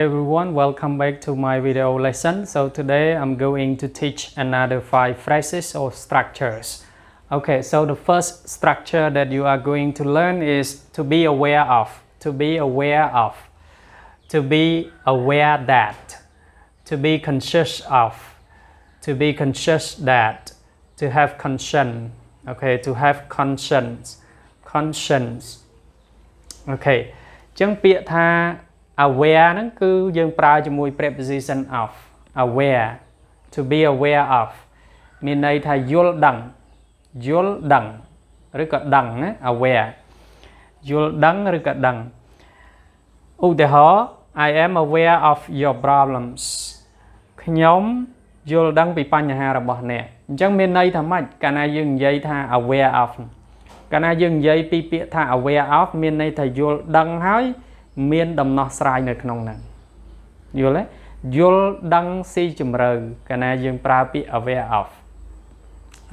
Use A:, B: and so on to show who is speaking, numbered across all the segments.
A: Everyone, welcome back to my video lesson. So today I'm going to teach another 5 phrases or structures. Okay, so the first structure that you are going to learn is to be aware of, to be aware of, to be aware that, to be conscious of, to be conscious that, to have conscience. Okay, to have conscience, conscience. Okay, ចឹងពាក្យថា aware ហ្នឹងគឺយើងប្រើជាមួយ preposition of aware to be aware of មានន័យថាយល់ដឹងឬក៏ដឹងណា aware យល់ដឹងឬក៏ដឹងឧទាហរណ៍ I am aware of your problems ខ្ញុំយល់ដឹងពីបញ្ហារបស់អ្នកអញ្ចឹងមានន័យថាម៉េចកាលណាយើងនិយាយថា aware of កាលណាយើងនិយាយពីពាក្យថា aware of មានន័យថាយល់ដឹងហើយមានដំណោះស្រាយនៅក្នុងហ្នឹងយល់ទេយល់ដឹងស៊ីជម្រៅកាលណាយើងប្រើពាក្យ aware of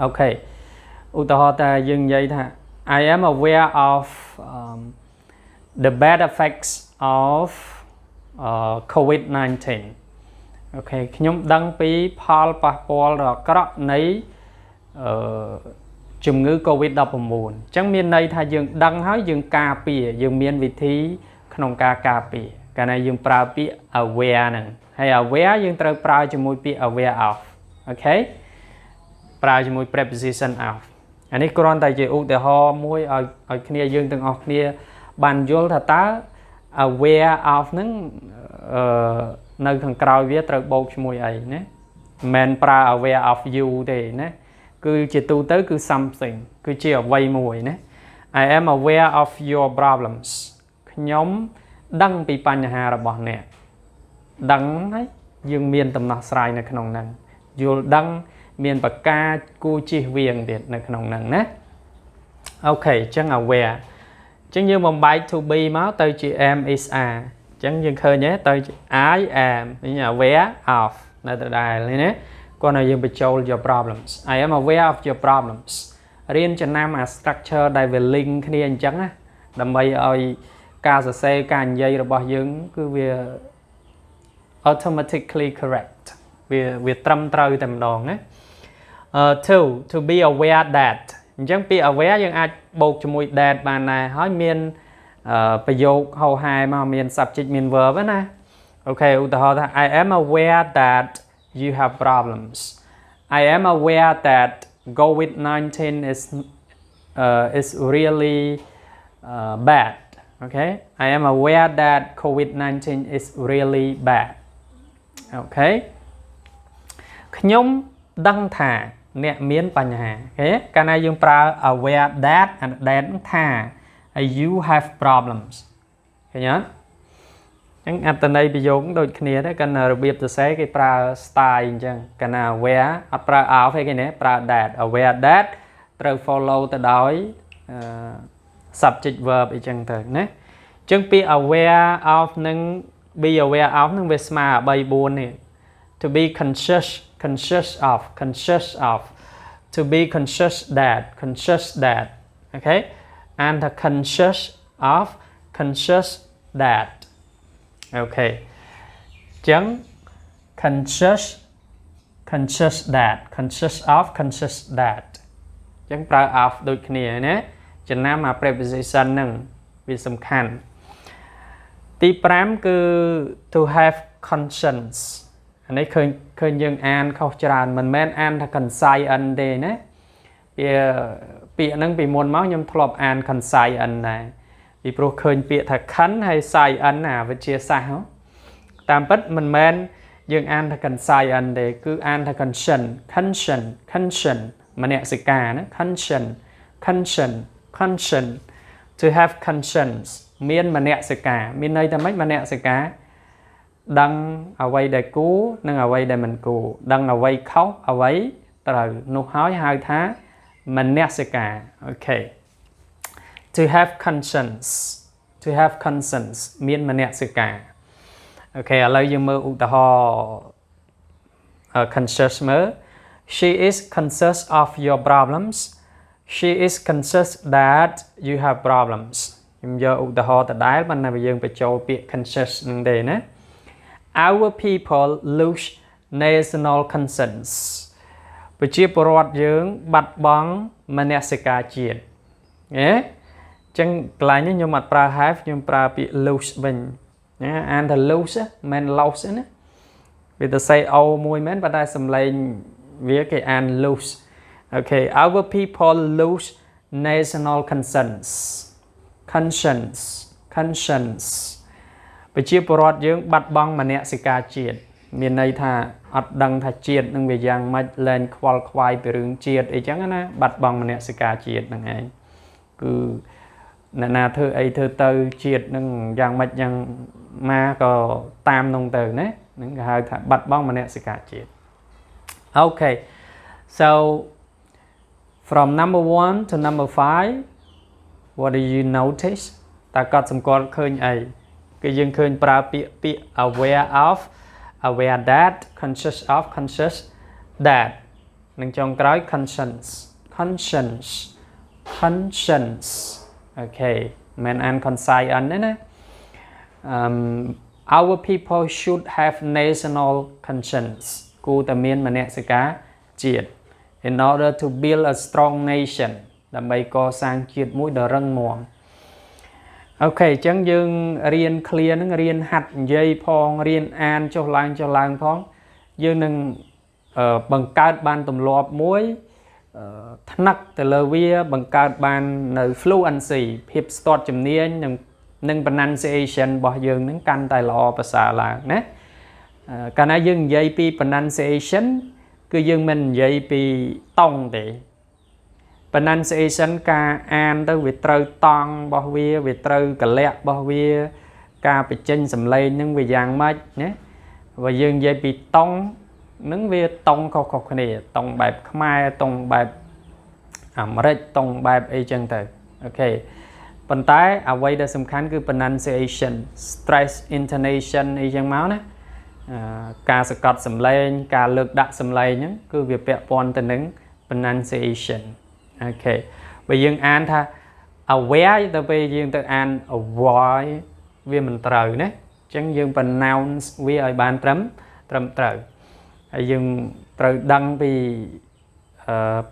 A: អូខេឧទាហរណ៍ថាយើងនិយាយថា I am aware of the bad effects of COVID-19 អូខេខ្ញុំដឹងពីផលប៉ះពាល់ដ៏អាក្រក់នៃជំងឺ COVID-19 អញ្ចឹងមានន័យថាយើងដឹងហើយយើងការពារយើងមានវិធីក្នុងការការពារកាលណាយើងប្រើពាក្យ aware ហ្នឹងហើយ aware យើងត្រូវប្រើជាមួយពាក្យ aware of អូខេប្រើជាមួយ preposition of អានេះគ្រាន់តែជាឧទាហរណ៍មួយឲ្យគ្នាយើងទាំងអស់គ្នាបានយល់ថាតើ aware of ហ្នឹងនៅខាងក្រោយវាត្រូវបូកជាមួយអីណាមិនប្រើ aware of you ទេណាគឺជាទូទៅគឺ something គឺជាអ្វីមួយណា I am aware of your problems ខ្ញុំដឹងពីបញ្ហារបស់អ្នកដឹងហើយយើងមានដំណោះស្រាយនៅក្នុងហ្នឹងយល់ដឹងមានប្រការគួរជៀសវាងទៀតនៅក្នុងហ្នឹងណាអូខេអញ្ចឹង aware អញ្ចឹងយើងបំបែក to be មកទៅជា am is are អញ្ចឹងយើងឃើញទេទៅជា I am aware of នៅដដែលនេះណាគាត់ឲ្យយើងបញ្ចូល your problems I am aware of your problems រៀនចំណាំអា structure ដែលវា link គ្នាអញ្ចឹងណាដើម្បីឲ្យការសរសេរការនិយាយរបស់យើងគឺវា automatically correct វាត្រឹមត្រូវតែម្ដងណាto be aware that អញ្ចឹងពី aware យើងអាចបូកជាមួយ that បានដែរហើយមានប្រយោគហៅហែមកមាន subject មាន verb ណាអូខេឧទាហរណ៍ថា I am aware that you have problems I am aware that COVID-19 is really bad Okay, I am aware that COVID-19 is really bad. Okay. ខ្ញុំដឹងថាអ្នកមានបញ្ហាអូខេកាលណាយើងប្រើ aware that and that ថា you have problems ឃើញអត់អញ្ចឹងអត្ថន័យប្រយោគដូចគ្នាដែរកាលណារបៀបសរសេរគេប្រើ style អញ្ចឹងកាលណា aware អត់ប្រើ of ទេគេណាប្រើ that aware that ត្រូវ follow ទៅដោយ subject verb អីចឹงទៅណាអញ្ចឹងពី aware of និង be aware of នឹងវាស្មើ3 4នេះ to be conscious of to be conscious that okay and the conscious that okay អញ្ចឹង conscious that conscious of conscious that អញ្ចឹងប្រើ of ដូចគ្នាណាចំណាំអា preposition ហ្នឹងវាសំខាន់ទី5គឺ to have conscience អានេះឃើញយើងអានខុសច្រើនមិនមែនអានថា conscience ទេណាពាក្យហ្នឹងពីមុនមកខ្ញុំធ្លាប់អាន conscience ដែរពីព្រោះឃើញពាក្យថា con ហើយ science ណាវិទ្យាសាស្ត្រតាមពិតមិនមែនយើងអានថា conscience ទេគឺអានថា conscience មនសិការណា conscience to have conscience មានមនសិការមានន័យថាម៉េចមនសិការដឹងអ្វីដែលគួរនិងអ្វីដែលមិនគួរដឹងអ្វីខុសអ្វីត្រូវនោះហើយហៅថាមនសិការអូខេ to have conscience មានមនសិការអូខេឥឡូវយើងមើលឧទាហរណ៍ conscious មើល she is conscious of your problems she is conscious that you have problems ខ្ញុំយកឧទាហរណ៍ដដែលបានតែយើងបញ្ចូលពាក្យ conscious នឹងទេណា our people lose national conscience ប្រជាពលរដ្ឋយើងបាត់បង់មនសិការជាតិចឹងកន្លែងនេះខ្ញុំអត់ប្រើ have ខ្ញុំប្រើពាក្យ lose វិញណាអានថា lose មិន lost ណាវាទៅសេអូមួយមែនប៉ុន្តែសំឡេងវាគេអាន lose okay our people lose national conscience conscience ប្រជាពលរដ្ឋយើងបាត់បង់មនសិការជាតិមានន័យថាអត់ដឹងថាជាតិនឹងវាយ៉ាងម៉េចលែងខ្វល់ខ្វាយពីរឿងជាតិអីចឹងណាបាត់បង់មនសិការជាតិហ្នឹងឯងគឺអ្នកណាធ្វើអីធ្វើទៅជាតិនឹងយ៉ាងម៉េចយ៉ាងមកក៏តាមនោះទៅណាហ្នឹងគេហៅថាបាត់បង់មនសិការជាតិ Okay so from number 1 to number 5 what do you notice តើកត់សម្គាល់ឃើញអីគឺយើងឃើញប្រើពាក្យ aware of aware that conscious of conscious that នឹងចុងក្រោយ conscience okay មិនអាន concise អនទេណា our people should have national conscience គួរតែមានមនសិការជាតិ in order to build a strong nation ដើម្បីកសាងជាតិមួយដ៏រឹងមាំអូខេអញ្ចឹងយើងរៀន clear ហ្នឹងរៀនហាត់និយាយផងរៀនអានចុះឡើងផងយើងនឹងបង្កើតបានទម្លាប់មួយថ្នាក់ទៅលើវាបង្កើតបាននៅ fluency ភាពស្ទាត់ជំនាញនិង pronunciation របស់យើងនឹងកាន់តែល្អប្រសើរឡើងណាកាលណាយើងនិយាយពី pronunciation គឺយើងមិននិយាយពីតង់ទេ pronunciation ការអានទៅវាត្រូវតង់របស់វាត្រូវកលៈរបស់វាការបញ្ចេញសំឡេងនឹងវាយ៉ាងម៉េចណាបើយើងនិយាយពីតង់នឹងវាតង់ខុសៗគ្នាតង់បែបខ្មែរតង់បែបអាមេរិកតង់បែបអីចឹងទៅអូខេប៉ុន្តែអ្វីដែលសំខាន់គឺ pronunciation stress intonation អីចឹងមកណាការសកត់សំឡេងការលើកដាក់សំឡេងហ្នឹងគឺវាពាក់ព័ន្ធទៅនឹង pronunciation អូខេបើយើងអានថា aware ទៅពេលយើងទៅអាន avoid វាមិនត្រូវណាអញ្ចឹងយើង pronounce វាឲ្យបានត្រឹមត្រូវហើយយើងត្រូវដឹងពី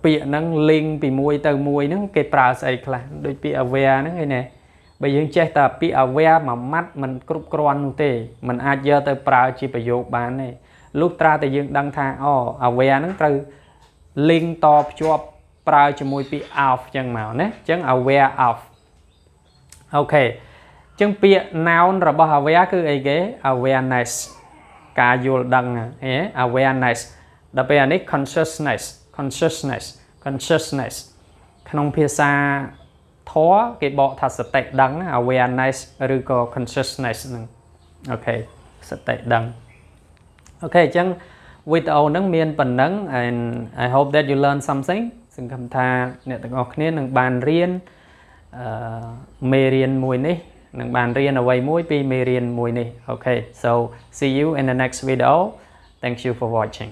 A: ពាក្យហ្នឹង link ពីមួយទៅមួយហ្នឹងគេប្រើស្អីខ្លះដូចពាក្យ aware ហ្នឹងឯណាបើយើងចេះតែពាក្យ aware មួយម៉ាត់มันគ្រប់គ្រាន់នោះទេมันអាចយកទៅប្រើជាប្រយោគបានទេលុះត្រាតែយើងដឹងថា aware ហ្នឹងត្រូវ link តភ្ជាប់ប្រើជាមួយពាក្យ of ចឹងមកណាអញ្ចឹង aware of អូខេអញ្ចឹងពាក្យ noun របស់ aware គឺអីគេ awareness ការយល់ដឹងawareness ដល់ពេលអានេះ consciousness ក្នុងភាសាធម៌គេបកថាសតិដឹង awareness ឬក៏ consciousness ហ្នឹងអូខេសតិដឹងអូខេអញ្ចឹង video ហ្នឹងមានប៉ុណ្ណឹង and I hope that you learn something សង្ឃឹមថាអ្នកទាំងអស់គ្នានឹងបានរៀនមេរៀនមួយនេះនឹងបានរៀនអ្វីមួយពីមេរៀនមួយនេះអូខេ so see you in the next video thank you for watching